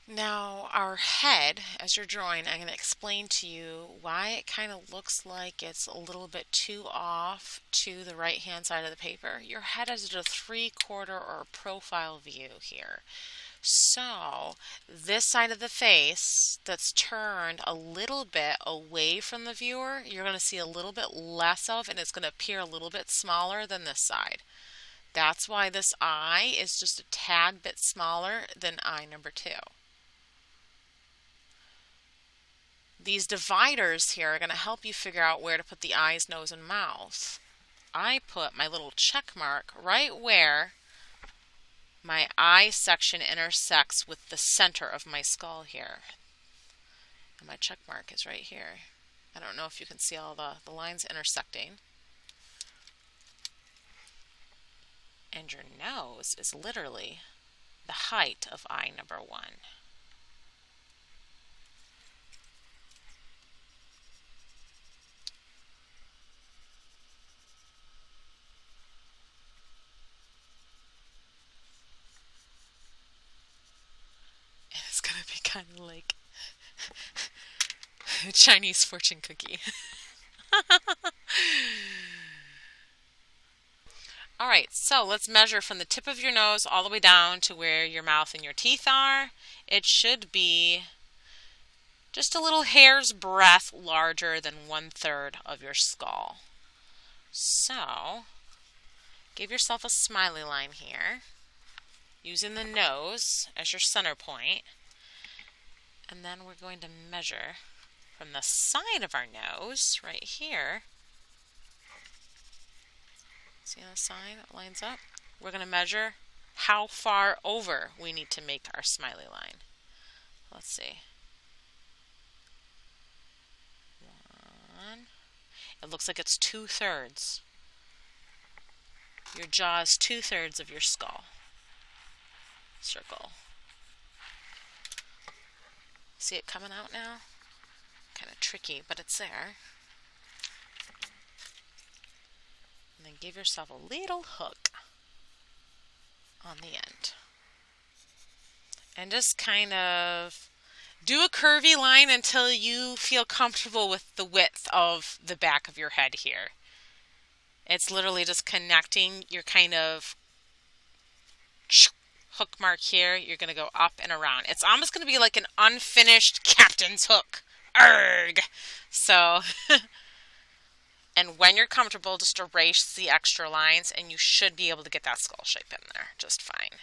Now, our head, as you're drawing, I'm going to explain to you why it kind of looks like it's a little bit too off to the right hand side of the paper. Your head is at a 3/4 or profile view here. So, this side of the face that's turned a little bit away from the viewer, you're going to see a little bit less of, and it's going to appear a little bit smaller than this side. That's why this eye is just a tad bit smaller than eye number 2. These dividers here are going to help you figure out where to put the eyes, nose, and mouth. I put my little check mark right where my eye section intersects with the center of my skull here. And my check mark is right here. I don't know if you can see all the lines intersecting. And your nose is literally the height of eye number 1. And it's going to be kind of like a Chinese fortune cookie. Alright, so let's measure from the tip of your nose all the way down to where your mouth and your teeth are. It should be just a little hair's breadth larger than 1/3 of your skull. So, give yourself a smiley line here, using the nose as your center point. And then we're going to measure from the side of our nose, right here. See on the side, it lines up. We're going to measure how far over we need to make our smiley line. Let's see. 1. It looks like it's 2/3. Your jaw is 2/3 of your skull. Circle. See it coming out now? Kind of tricky, but it's there. And then give yourself a little hook on the end. And just kind of do a curvy line until you feel comfortable with the width of the back of your head here. It's literally just connecting your kind of hook mark here. You're going to go up and around. It's almost going to be like an unfinished captain's hook. Arrgh! So, and when you're comfortable, just erase the extra lines and you should be able to get that skull shape in there just fine.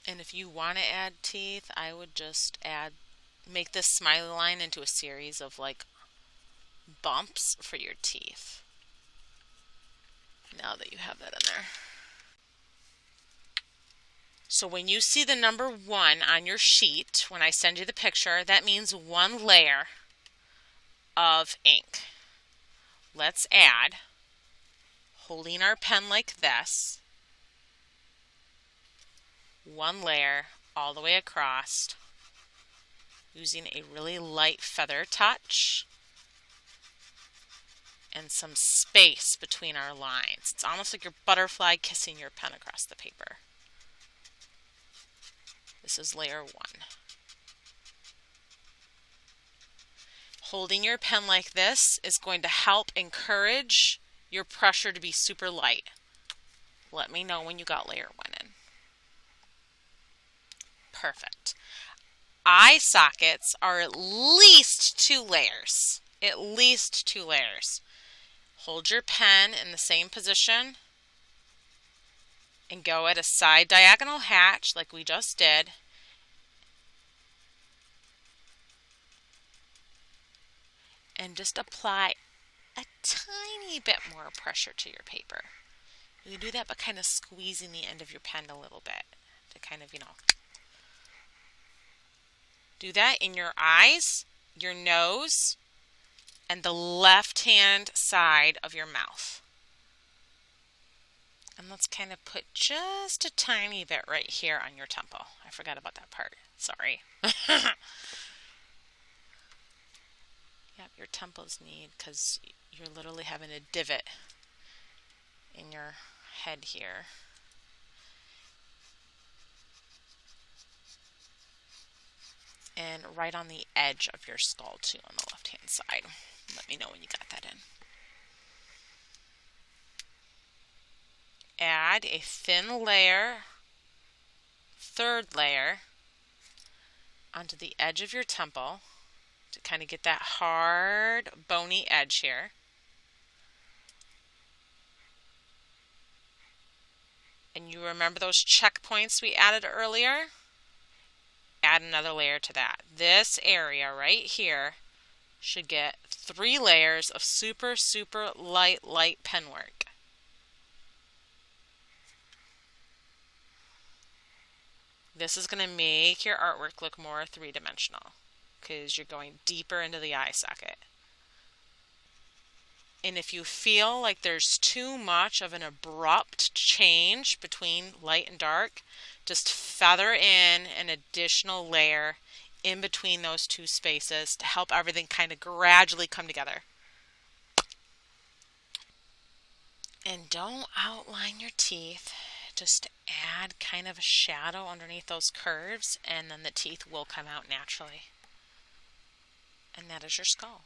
And if you want to add teeth, I would just make this smiley line into a series of like bumps for your teeth. Now that you have that in there. So when you see the number 1 on your sheet, when I send you the picture, that means 1 layer of ink. Let's add, holding our pen like this, 1 layer all the way across, using a really light feather touch and some space between our lines. It's almost like your butterfly kissing your pen across the paper. This is layer 1. Holding your pen like this is going to help encourage your pressure to be super light. Let me know when you got layer 1 in. Perfect. Eye sockets are at least 2 layers. At least 2 layers. Hold your pen in the same position and go at a side diagonal hatch like we just did. And just apply a tiny bit more pressure to your paper. You do that by kind of squeezing the end of your pen a little bit to kind of, do that in your eyes, your nose, and the left-hand side of your mouth. And let's kind of put just a tiny bit right here on your temple. I forgot about that part. Sorry. Yep, your temples need, because you're literally having a divot in your head here. and right on the edge of your skull too on the left hand side. Let me know when you got that in. Add a thin layer, third layer, onto the edge of your temple to kind of get that hard, bony edge here. And you remember those checkpoints we added earlier? Add another layer to that. This area right here should get 3 layers of super, super light pen work. This is going to make your artwork look more three-dimensional because you're going deeper into the eye socket. And if you feel like there's too much of an abrupt change between light and dark, just feather in an additional layer in between those two spaces to help everything kind of gradually come together. And don't outline your teeth. Just add kind of a shadow underneath those curves, and then the teeth will come out naturally. And that is your skull.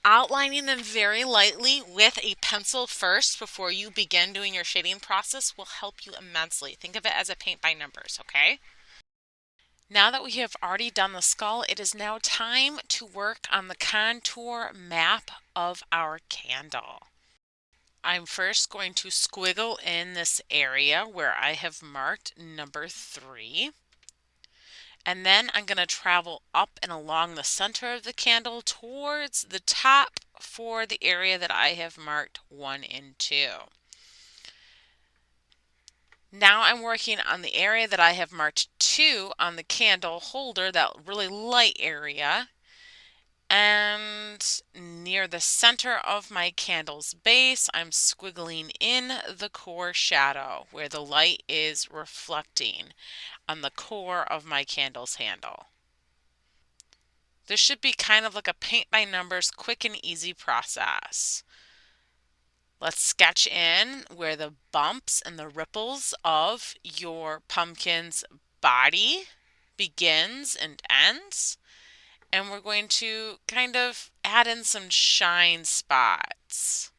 Outlining them very lightly with a pencil first before you begin doing your shading process will help you immensely. Think of it as a paint by numbers, okay? Now that we have already done the skull, it is now time to work on the contour map of our candle. I'm first going to squiggle in this area where I have marked number 3. And then I'm going to travel up and along the center of the candle towards the top for the area that I have marked 1 and 2. Now I'm working on the area that I have marked 2 on the candle holder, that really light area. And near the center of my candle's base, I'm squiggling in the core shadow where the light is reflecting on the core of my candle's handle. This should be kind of like a paint by numbers, quick and easy process. Let's sketch in where the bumps and the ripples of your pumpkin's body begins and ends. And we're going to kind of add in some shine spots.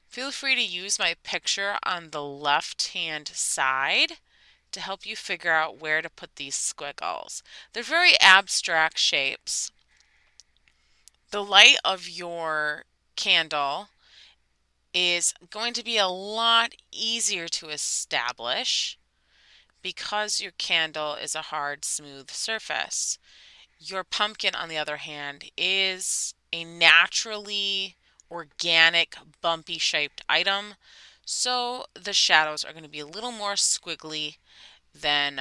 Feel free to use my picture on the left-hand side to help you figure out where to put these squiggles. They're very abstract shapes. The light of your candle is going to be a lot easier to establish because your candle is a hard, smooth surface. Your pumpkin, on the other hand, is a naturally organic, bumpy shaped item, so the shadows are going to be a little more squiggly than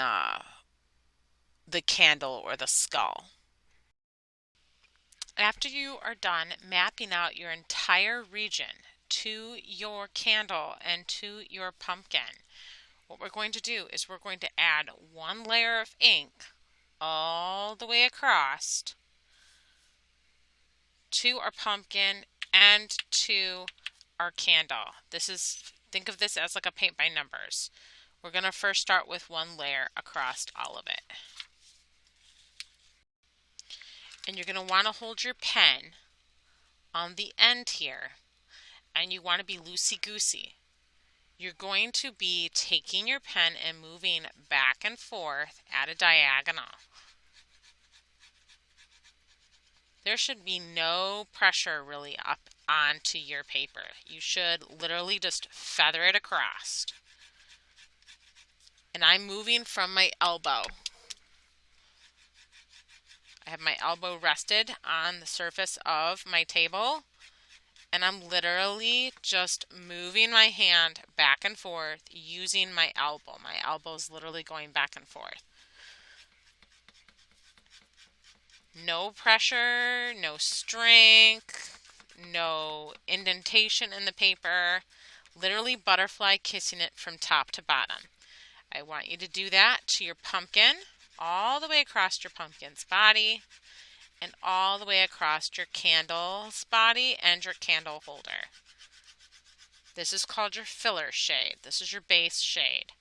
the candle or the skull. After you are done mapping out your entire region to your candle and to your pumpkin, what we're going to do is we're going to add 1 layer of ink all the way across to our pumpkin and to our candle. Think of this as like a paint by numbers. We're going to first start with 1 layer across all of it. And you're going to want to hold your pen on the end here, and you want to be loosey-goosey. You're going to be taking your pen and moving back and forth at a diagonal. There should be no pressure really up onto your paper. You should literally just feather it across. And I'm moving from my elbow. I have my elbow rested on the surface of my table, and I'm literally just moving my hand back and forth using my elbow. My elbow's literally going back and forth. No pressure, no strength, no indentation in the paper. Literally butterfly kissing it from top to bottom. I want you to do that to your pumpkin, all the way across your pumpkin's body, and all the way across your candle's body and your candle holder. This is called your filler shade. This is your base shade.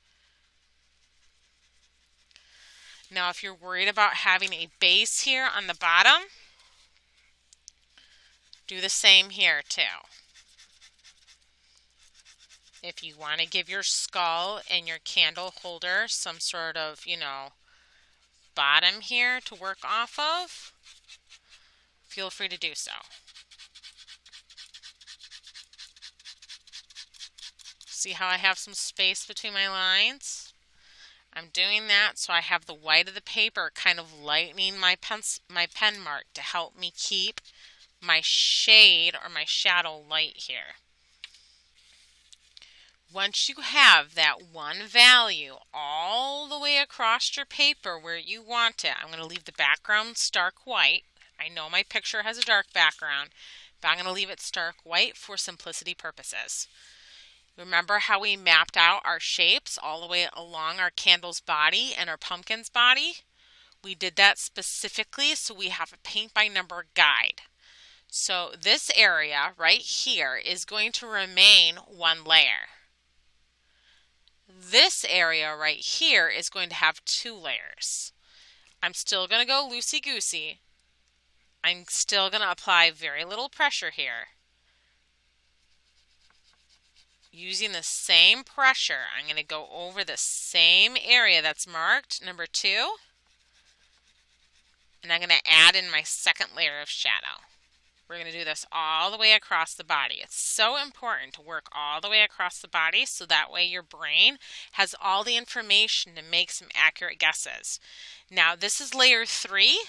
Now, if you're worried about having a base here on the bottom, do the same here too. If you want to give your skull and your candle holder some sort of, bottom here to work off of, feel free to do so. See how I have some space between my lines? I'm doing that so I have the white of the paper kind of lightening my pen mark to help me keep my shade or my shadow light here. Once you have that one value all the way across your paper where you want it, I'm going to leave the background stark white. I know my picture has a dark background, but I'm going to leave it stark white for simplicity purposes. Remember how we mapped out our shapes all the way along our candle's body and our pumpkin's body? We did that specifically so we have a paint by number guide. So this area right here is going to remain one layer. This area right here is going to have 2 layers. I'm still going to go loosey-goosey. I'm still going to apply very little pressure here. Using the same pressure, I'm going to go over the same area that's marked, number 2, and I'm going to add in my second layer of shadow. We're going to do this all the way across the body. It's so important to work all the way across the body so that way your brain has all the information to make some accurate guesses. Now this is layer 3.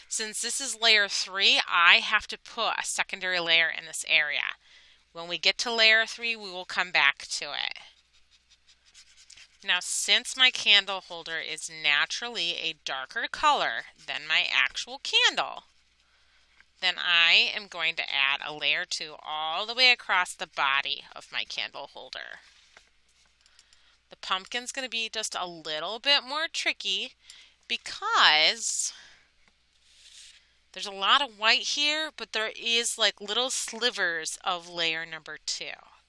Since this is layer 3, I have to put a secondary layer in this area. When we get to layer 3, we will come back to it. Now, since my candle holder is naturally a darker color than my actual candle, then I am going to add a layer 2 all the way across the body of my candle holder. The pumpkin's going to be just a little bit more tricky because there's a lot of white here, but there is like little slivers of layer number 2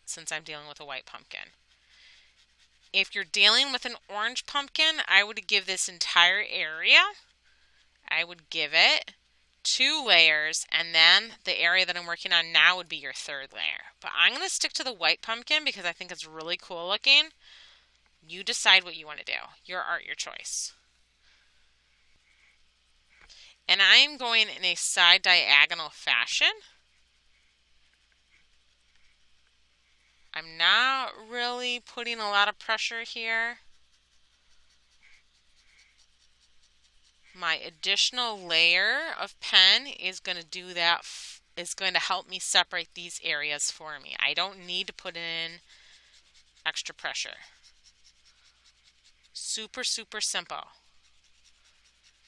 since I'm dealing with a white pumpkin. If you're dealing with an orange pumpkin, I would give this entire area, I would give it 2 layers, and then the area that I'm working on now would be your 3rd layer. But I'm going to stick to the white pumpkin because I think it's really cool looking. You decide what you want to do. Your art, your choice. And I am going in a side diagonal fashion. I'm not really putting a lot of pressure here. My additional layer of pen is going to do that, is going to help me separate these areas for me. I don't need to put in extra pressure. Super, super simple.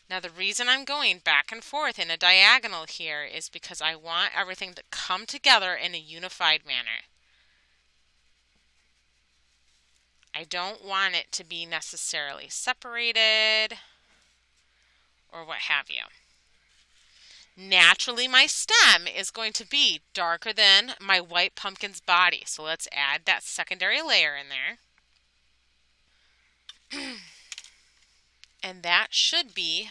Now the reason I'm going back and forth in a diagonal here is because I want everything to come together in a unified manner. I don't want it to be necessarily separated or what have you. Naturally, my stem is going to be darker than my white pumpkin's body. So let's add that secondary layer in there. And that should be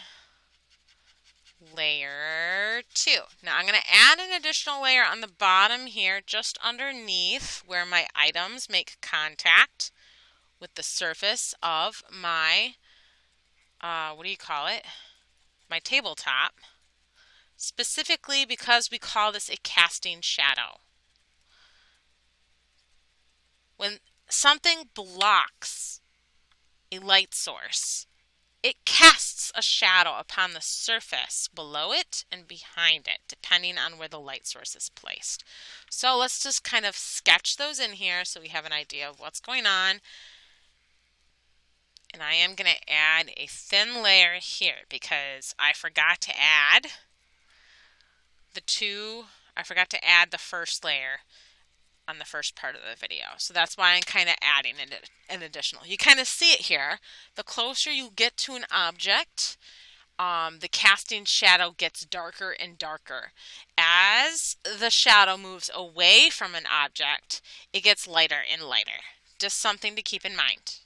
layer 2. Now I'm going to add an additional layer on the bottom here, just underneath where my items make contact with the surface of my, my tabletop. Specifically because we call this a casting shadow. When something blocks a light source, it casts a shadow upon the surface below it and behind it, depending on where the light source is placed. So let's just kind of sketch those in here so we have an idea of what's going on. And I am going to add a thin layer here because I forgot to add the first layer on the first part of the video. So that's why I'm kind of adding an additional. You kind of see it here. The closer you get to an object, the casting shadow gets darker and darker. As the shadow moves away from an object, it gets lighter and lighter. Just something to keep in mind.